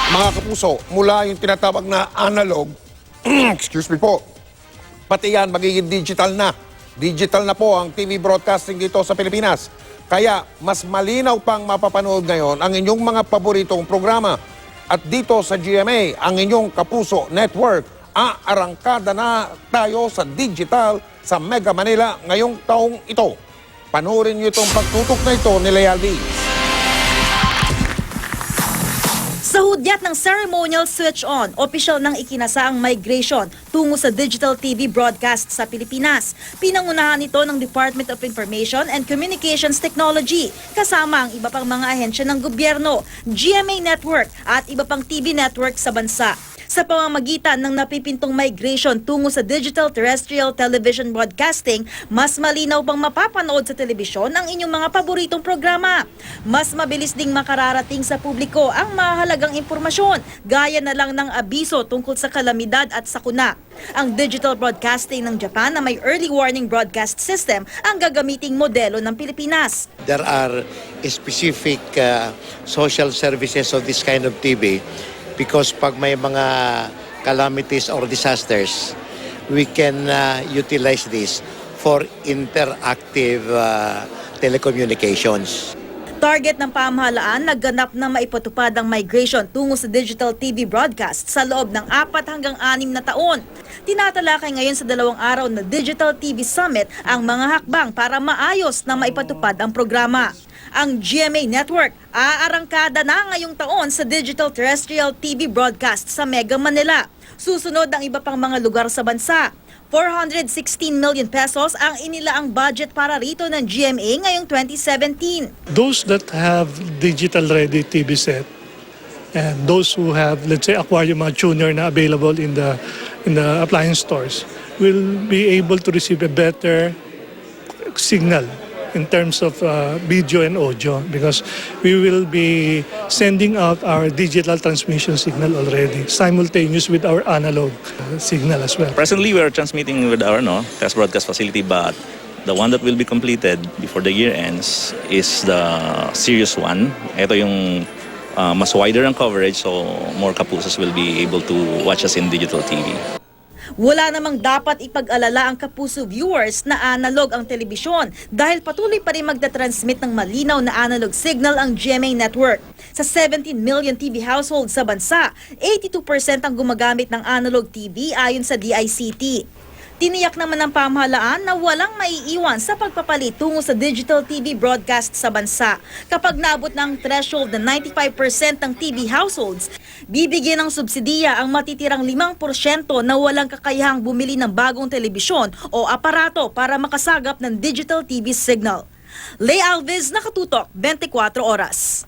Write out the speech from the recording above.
Mga kapuso, mula yung tinatawag na analog, excuse me po, pati yan magiging digital na. Digital na po ang TV broadcasting dito sa Pilipinas. Kaya mas malinaw pang mapapanood ngayon ang inyong mga paboritong programa. At dito sa GMA, ang inyong Kapuso Network, aarangkada na tayo sa digital sa Mega Manila ngayong taong ito. Panoorin niyo itong pagtutok na ito ni Lealdi. Sa hudyat ng ceremonial switch-on, opisyal nang ikinasa ang migration tungo sa digital TV broadcast sa Pilipinas. Pinangunahan ito ng Department of Information and Communications Technology, kasama ang iba pang mga ahensya ng gobyerno, GMA Network at iba pang TV network sa bansa. Sa pamamagitan ng napipintong migration tungo sa digital terrestrial television broadcasting, mas malinaw pang mapapanood sa telebisyon ang inyong mga paboritong programa. Mas mabilis ding makararating sa publiko ang mahalagang impormasyon, gaya na lang ng abiso tungkol sa kalamidad at sakuna. Ang digital broadcasting ng Japan na may early warning broadcast system ang gagamiting modelo ng Pilipinas. There are specific social services of this kind of TV because pag may mga calamities or disasters, we can utilize this for interactive telecommunications. Target ng pamahalaan na ganap na maipatupad ang migration tungo sa digital TV broadcast sa loob ng 4 hanggang 6 na taon. Tinatalakay ngayon sa 2 araw na Digital TV Summit ang mga hakbang para maayos na maipatupad ang programa. Ang GMA Network aarangkada na ngayong taon sa digital terrestrial TV broadcast sa Mega Manila. Susunod ang iba pang mga lugar sa bansa. 416 million pesos ang inilaang budget para rito ng GMA ngayong 2017. Those that have digital-ready TV set and those who have, let's say, aquarium tuner na available in the appliance stores will be able to receive a better signal in terms of video and audio because we will be sending out our digital transmission signal already simultaneous with our analog signal as well. Presently, we are transmitting with our test broadcast facility, but the one that will be completed before the year ends is the Series 1. Ito yung mas wider ang coverage, so more kapusos will be able to watch us in digital TV. Wala namang dapat ipag-alala ang kapuso viewers na analog ang telebisyon dahil patuloy pa rin magdatransmit ng malinaw na analog signal ang GMA Network. Sa 17 million TV households sa bansa, 82% ang gumagamit ng analog TV ayon sa DICT. Tiniyak naman ng pamahalaan na walang maiiwan sa pagpapalit tungo sa digital TV broadcast sa bansa. Kapag naabot ng threshold na 95% ng TV households, bibigyan ng subsidiya ang matitirang 5% na walang kakayahang bumili ng bagong telebisyon o aparato para makasagap ng digital TV signal. Lay Alves, Nakatutok, 24 Oras.